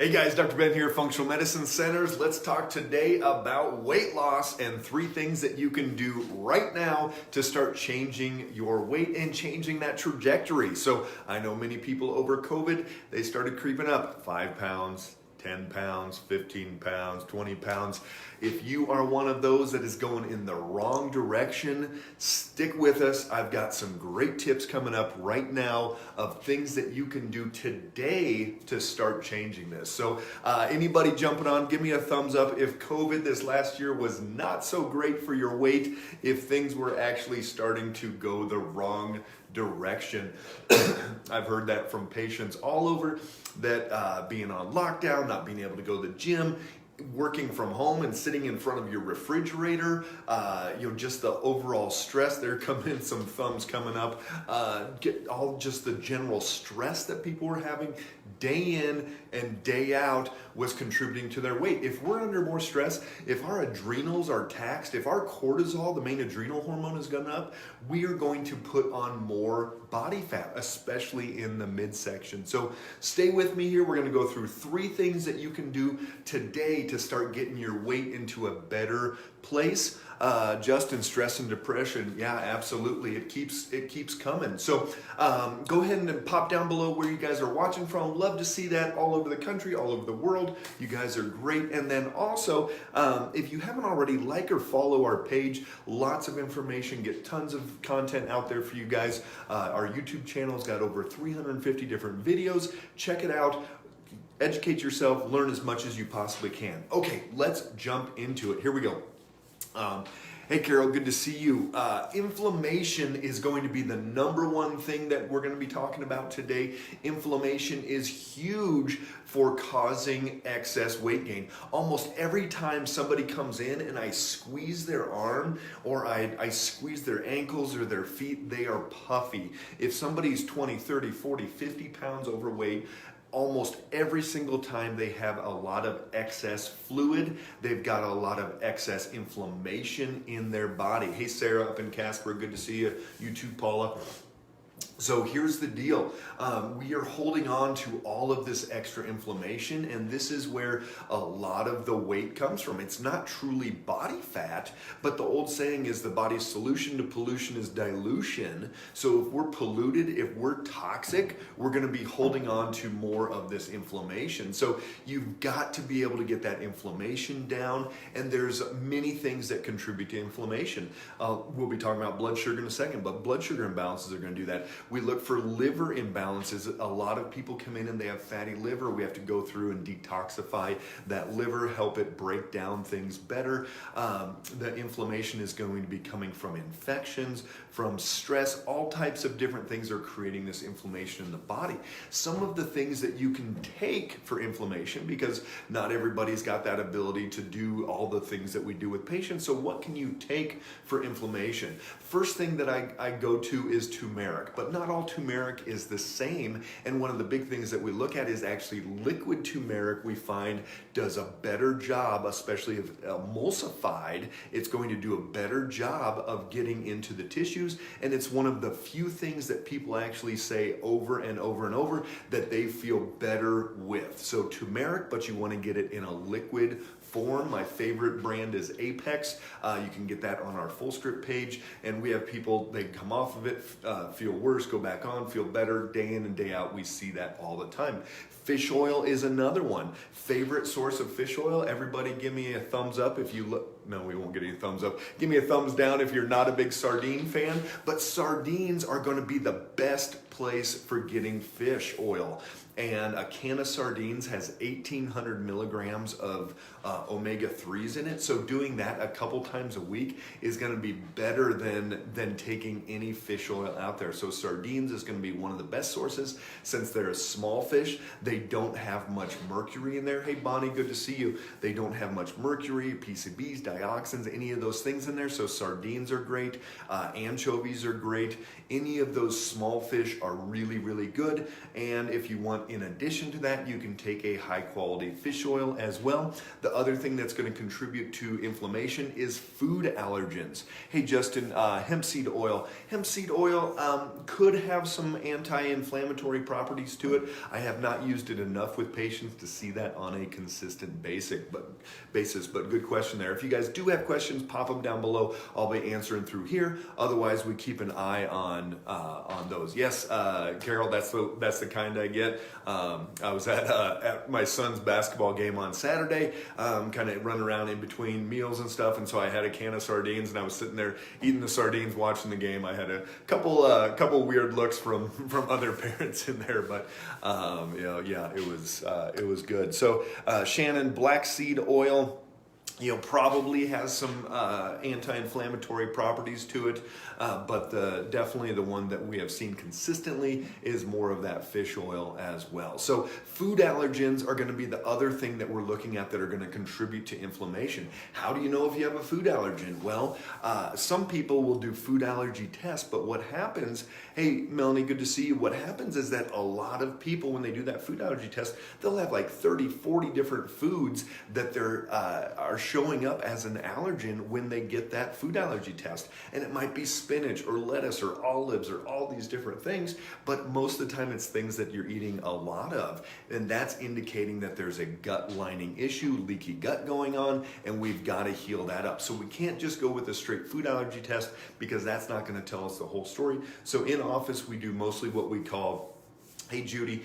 Hey guys, Dr. Ben here, Functional Medicine Centers. Let's talk today about weight loss and 3 things that you can do right now to start changing your weight and changing that trajectory. So I know many people over COVID, they started creeping up 5 pounds, 10 pounds, 15 pounds, 20 pounds. If you are one of those that is going in the wrong direction, stick with us. I've got some great tips coming up right now of things that you can do today to start changing this. So anybody jumping on, give me a thumbs up if COVID this last year was not so great for your weight, if things were actually starting to go the wrong direction. I've heard that from patients all over that being on lockdown, not being able to go to the gym, working from home and sitting in front of your refrigerator, just the overall stress. There come in some thumbs coming up. Just the general stress that people were having day in and day out was contributing to their weight. If we're under more stress, if our adrenals are taxed, if our cortisol, the main adrenal hormone, is going up, we are going to put on more body fat, especially in the midsection. So stay with me here. We're going to go through 3 things that you can do today to start getting your weight into a better place. Just in stress and depression, yeah, absolutely, it keeps coming. So go ahead and pop down below where you guys are watching from. Love to see that all over the country, all over the world. You guys are great. And then also, if you haven't already, like or follow our page. Lots of information, get tons of content out there for you guys. Our YouTube channel's got over 350 different videos. Check it out. Educate yourself, learn as much as you possibly can. Okay, let's jump into it. Here we go. Hey Carol, good to see you. Inflammation is going to be the #1 thing that we're going to be talking about today. Inflammation is huge for causing excess weight gain. Almost every time somebody comes in and I squeeze their arm or I squeeze their ankles or their feet, they are puffy. If somebody's 20, 30, 40, 50 pounds overweight, almost every single time they have a lot of excess fluid, they've got a lot of excess inflammation in their body. Hey Sarah up in Casper, good to see you. You too, Paula. So here's the deal. We are holding on to all of this extra inflammation, and this is where a lot of the weight comes from. It's not truly body fat, but the old saying is the body's solution to pollution is dilution. So if we're polluted, if we're toxic, we're going to be holding on to more of this inflammation. So you've got to be able to get that inflammation down, and there's many things that contribute to inflammation. We'll be talking about blood sugar in a second, but blood sugar imbalances are going to do that. We look for liver imbalances. A lot of people come in and they have fatty liver. We have to go through and detoxify that liver, help it break down things better. The inflammation is going to be coming from infections, from stress. All types of different things are creating this inflammation in the body. Some of the things that you can take for inflammation, because not everybody's got that ability to do all the things that we do with patients. So what can you take for inflammation? First thing that I go to is turmeric, but not all turmeric is the same. And one of the big things that we look at is actually liquid turmeric. We find does a better job, especially if emulsified, it's going to do a better job of getting into the tissues. And it's one of the few things that people actually say over and over and over that they feel better with. So turmeric, but you want to get it in a liquid form. My favorite brand is Apex. You can get that on our full script page, and we have people, they come off of it, feel worse, go back on, feel better, day in and day out. We see that all the time. Fish oil is another one. Favorite source of fish oil? Everybody give me a thumbs up if you look. No, we won't get any thumbs up. Give me a thumbs down if you're not a big sardine fan. But sardines are going to be the best place for getting fish oil. And a can of sardines has 1,800 milligrams of omega-3s in it. So doing that a couple times a week is going to be better than taking any fish oil out there. So sardines is going to be one of the best sources. Since they're a small fish, they don't have much mercury in there. Hey Bonnie, good to see you. They don't have much mercury, PCBs, dioxins, any of those things in there. So sardines are great. Anchovies are great. Any of those small fish are really, really good. And if you want, in addition to that, you can take a high quality fish oil as well. The other thing that's going to contribute to inflammation is food allergens. Hey Justin, hemp seed oil. Hemp seed oil could have some anti-inflammatory properties to it. I have not used used it enough with patients to see that on a consistent basis. But good question there. If you guys do have questions, pop them down below. I'll be answering through here. Otherwise, we keep an eye on those. Yes, Carol, that's the kind I get. I was at my son's basketball game on Saturday, kind of running around in between meals and stuff, and so I had a can of sardines, and I was sitting there eating the sardines, watching the game. I had a couple weird looks from other parents in there, but it was good. So Shannon, black seed oil, probably has some anti-inflammatory properties to it, but definitely the one that we have seen consistently is more of that fish oil as well. So food allergens are going to be the other thing that we're looking at that are going to contribute to inflammation. How do you know if you have a food allergen? Well, some people will do food allergy tests, but what happens, hey Melanie, good to see you. What happens is that a lot of people, when they do that food allergy test, they'll have like 30, 40 different foods that are showing up as an allergen when they get that food allergy test. And it might be spinach or lettuce or olives or all these different things, but most of the time it's things that you're eating a lot of. And that's indicating that there's a gut lining issue, leaky gut going on, and we've got to heal that up. So we can't just go with a straight food allergy test because that's not going to tell us the whole story. So in office, we do mostly what we call, hey Judy,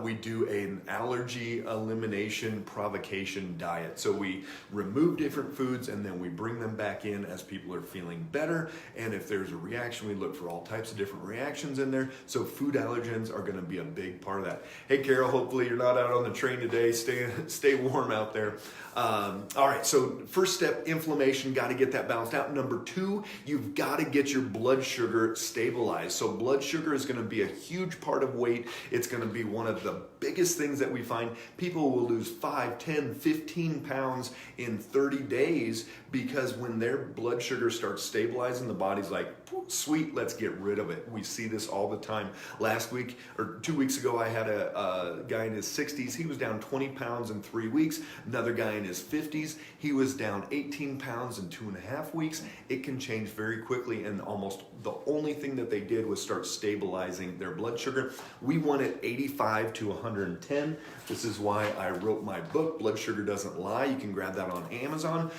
we do an allergy elimination provocation diet. So we remove different foods and then we bring them back in as people are feeling better. And if there's a reaction, we look for all types of different reactions in there. So food allergens are going to be a big part of that. Hey Carol, hopefully you're not out on the train today. Stay warm out there. All right, so first step, inflammation, got to get that balanced out. Number 2, you've got to get your blood sugar stabilized. So blood sugar is going to be a huge part of weight. It's going to be one of the biggest things that we find. People will lose 5, 10, 15 pounds in 30 days because when their blood sugar starts stabilizing, the body's like, sweet, let's get rid of it. We see this all the time. Last week or 2 weeks ago, I had a guy in his 60s. He was down 20 pounds in 3 weeks. Another guy in his 50s, he was down 18 pounds in 2.5 weeks. It can change very quickly, and almost the only thing that they did was start stabilizing their blood sugar. We want it 85 to 110. This is why I wrote my book, Blood Sugar Doesn't Lie. You can grab that on Amazon.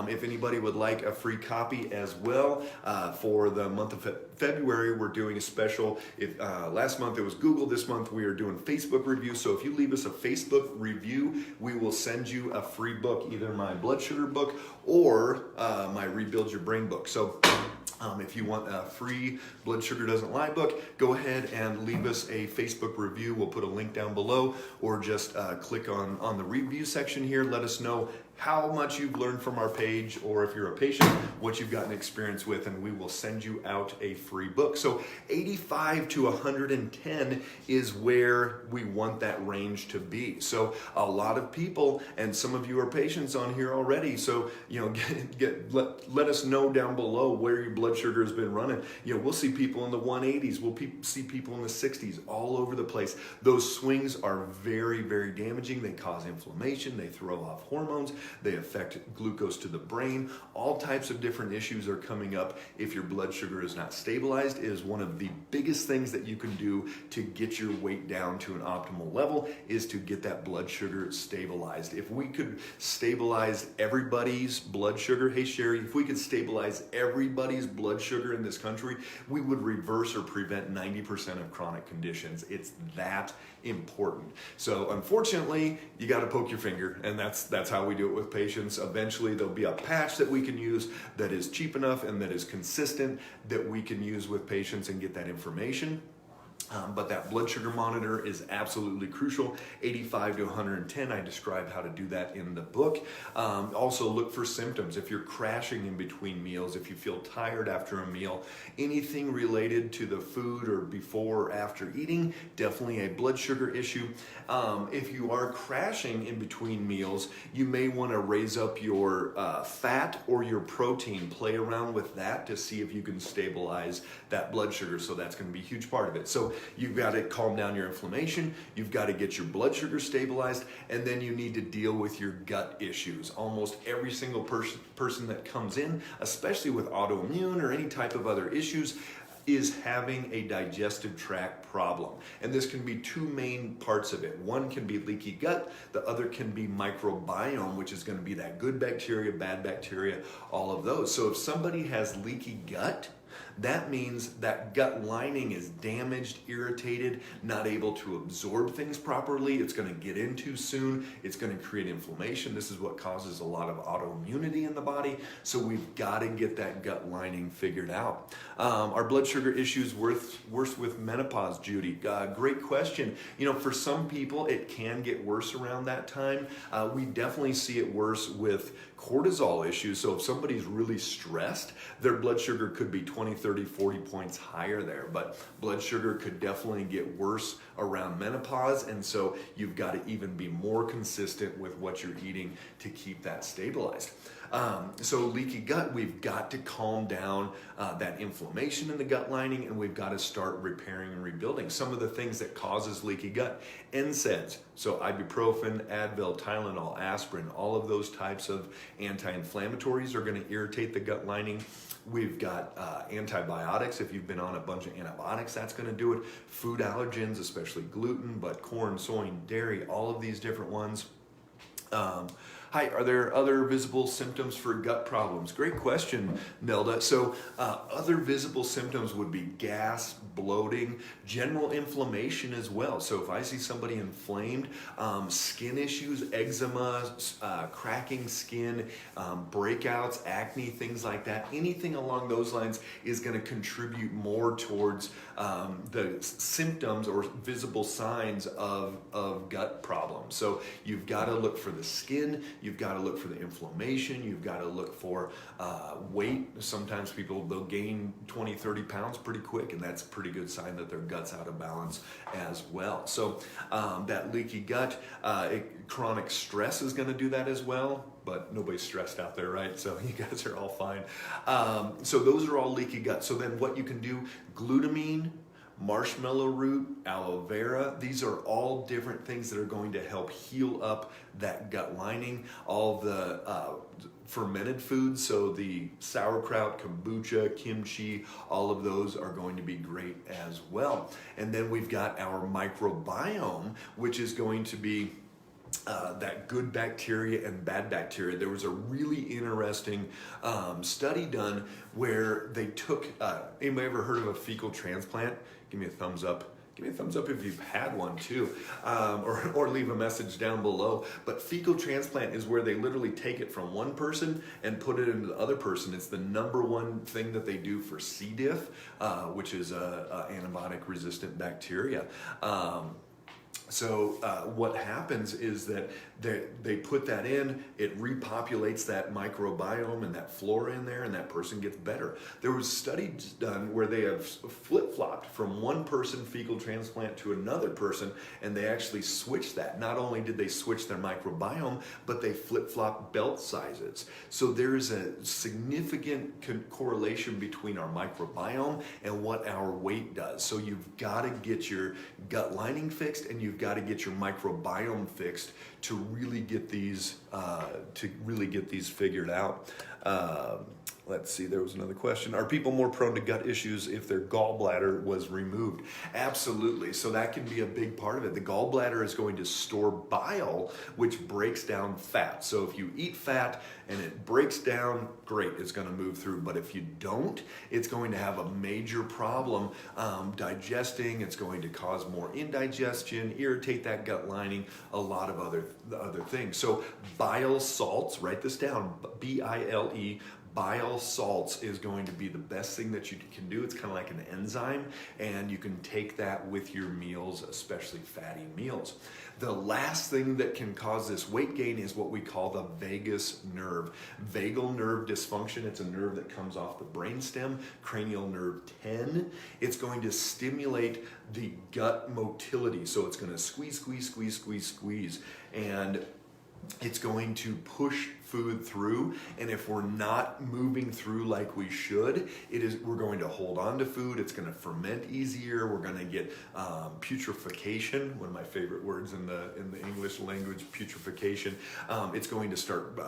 If anybody would like a free copy as well, for the month of February, we're doing a special. Last month it was Google, this month we are doing Facebook reviews. So if you leave us a Facebook review, we will send you a free book, either my blood sugar book or my Rebuild Your Brain book. So if you want a free Blood Sugar Doesn't Lie book, go ahead and leave us a Facebook review. We'll put a link down below, or just click on the review section here. Let us know how much you've learned from our page, or if you're a patient, what you've gotten experience with, and we will send you out a free book. So 85 to 110 is where we want that range to be. So a lot of people, and some of you are patients on here already, so let us know down below where your blood sugar has been running. We'll see people in the 180s, we'll see people in the 60s, all over the place. Those swings are very, very damaging. They cause inflammation, they throw off hormones, they affect glucose to the brain. All types of different issues are coming up if your blood sugar is not stabilized. It is one of the biggest things that you can do to get your weight down to an optimal level, is to get that blood sugar stabilized. If we could stabilize everybody's blood sugar, hey Sherry, if we could stabilize everybody's blood sugar in this country, we would reverse or prevent 90% of chronic conditions. It's that important. So unfortunately, you got to poke your finger, and that's how we do it with patients. Eventually there'll be a patch that we can use that is cheap enough and that is consistent that we can use with patients and get that information. But that blood sugar monitor is absolutely crucial. 85 to 110, I describe how to do that in the book. Also look for symptoms. If you're crashing in between meals, if you feel tired after a meal, anything related to the food or before or after eating, definitely a blood sugar issue. If you are crashing in between meals, you may want to raise up your fat or your protein. Play around with that to see if you can stabilize that blood sugar. So that's going to be a huge part of it. So you've got to calm down your inflammation, you've got to get your blood sugar stabilized, and then you need to deal with your gut issues. Almost every single person that comes in, especially with autoimmune or any type of other issues, is having a digestive tract problem. And this can be two main parts of it. One can be leaky gut, the other can be microbiome, which is going to be that good bacteria, bad bacteria, all of those. So if somebody has leaky gut, that means that gut lining is damaged, irritated, not able to absorb things properly. It's going to get in too soon. It's going to create inflammation. This is what causes a lot of autoimmunity in the body. So we've got to get that gut lining figured out. Are blood sugar issues worse with menopause, Judy? Great question. For some people, it can get worse around that time. We definitely see it worse with cortisol issues. So if somebody's really stressed, their blood sugar could be 20, 30, 40 points higher there. But blood sugar could definitely get worse around menopause. And so you've got to even be more consistent with what you're eating to keep that stabilized. So leaky gut, we've got to calm down that inflammation in the gut lining, and we've got to start repairing and rebuilding. Some of the things that causes leaky gut, NSAIDs, so ibuprofen, Advil, Tylenol, aspirin, all of those types of anti-inflammatories are going to irritate the gut lining. We've got antibiotics. If you've been on a bunch of antibiotics, that's going to do it. Food allergens, especially gluten, but corn, soy, dairy, all of these different ones. Hi, are there other visible symptoms for gut problems? Great question, Nelda. So other visible symptoms would be gas, bloating, general inflammation as well. So if I see somebody inflamed, skin issues, eczema, cracking skin, breakouts, acne, things like that, anything along those lines is going to contribute more towards the symptoms or visible signs of gut problems. So you've got to look for the skin, you've got to look for the inflammation, you've got to look for weight. Sometimes people, they'll gain 20, 30 pounds pretty quick, and that's a pretty good sign that their gut's out of balance as well. So that leaky gut, chronic stress is going to do that as well, but nobody's stressed out there, right? So you guys are all fine. So those are all leaky gut. So then what you can do, glutamine, marshmallow root, aloe vera, these are all different things that are going to help heal up that gut lining. All the fermented foods, so the sauerkraut, kombucha, kimchi, all of those are going to be great as well. And then we've got our microbiome, which is going to be that good bacteria and bad bacteria. There was a really interesting study done where they took, anybody ever heard of a fecal transplant? Give me a thumbs up. Give me a thumbs up if you've had one too, or leave a message down below. But fecal transplant is where they literally take it from one person and put it into the other person. It's the number one thing that they do for C. diff, which is antibiotic resistant bacteria. So what happens is that they put that in, it repopulates that microbiome and that flora in there, and that person gets better. There was studies done where they have flip-flopped from one person fecal transplant to another person, and they actually switched that. Not only did they switch their microbiome, but they flip-flopped belt sizes. So there is a significant correlation between our microbiome and what our weight does. So you've got to get your gut lining fixed, and you've got to get your microbiome fixed to really get these figured out. Let's see, there was another question. Are people more prone to gut issues if their gallbladder was removed? Absolutely. So that can be a big part of it. The gallbladder is going to store bile, which breaks down fat. So if you eat fat and it breaks down, great, it's going to move through. But if you don't, it's going to have a major problem digesting. It's going to cause more indigestion, irritate that gut lining, a lot of other things. So bile salts, write this down, B-I-L-E, bile salts is going to be the best thing that you can do. It's kind of like an enzyme, and you can take that with your meals, especially fatty meals. The last thing that can cause this weight gain is what we call the vagus nerve. Vagal nerve dysfunction, it's a nerve that comes off the brainstem, cranial nerve 10. It's going to stimulate the gut motility. So it's going to squeeze. And It's going to push food through, and if we're not moving through like we should, we're going to hold on to food. It's going to ferment easier. We're going to get putrefaction, one of my favorite words in the English language, putrefaction. It's going to start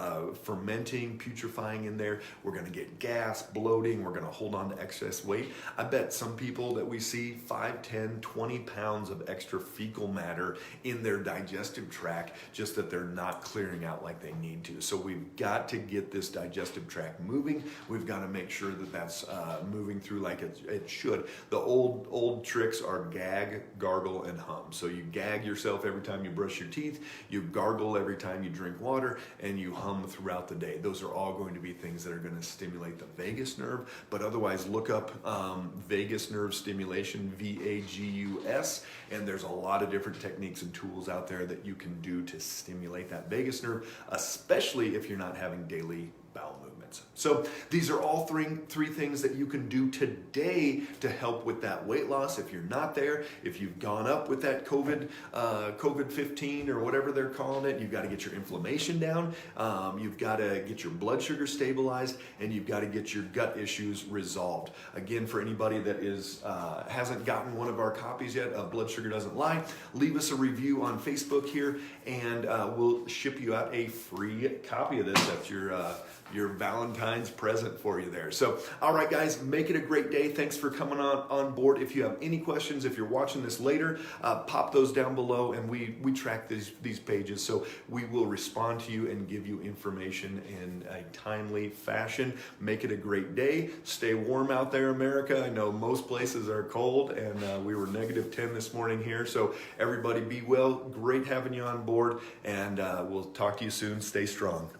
fermenting, putrefying in there. We're going to get gas, bloating. We're going to hold on to excess weight. I bet some people that we see 5, 10, 20 pounds of extra fecal matter in their digestive tract, just that they're not clearing out like they need to. So we've got to get this digestive tract moving. We've got to make sure that that's moving through like it should. The old tricks are gag, gargle, and hum. So you gag yourself every time you brush your teeth, you gargle every time you drink water, and you hum throughout the day. Those are all going to be things that are going to stimulate the vagus nerve, but otherwise look up vagus nerve stimulation, VAGUS, and there's a lot of different techniques and tools out there that you can do to stimulate that vagus nerve, especially if you're not having daily bowel movements. So these are all three things that you can do today to help with that weight loss. If you're not there, if you've gone up with that COVID-15 or whatever they're calling it, you've got to get your inflammation down, you've got to get your blood sugar stabilized, and you've got to get your gut issues resolved. Again, for anybody that hasn't gotten one of our copies yet of Blood Sugar Doesn't Lie, leave us a review on Facebook here, and we'll ship you out a free copy of this. That's your Valentine's present for you there. So, all right, guys, make it a great day. Thanks for coming on board. If you have any questions, if you're watching this later, pop those down below, and we track these pages, so we will respond to you and give you information in a timely fashion. Make it a great day. Stay warm out there, America. I know most places are cold, and we were -10 this morning here. So everybody be well. Great having you on board, and we'll talk to you soon. Stay strong.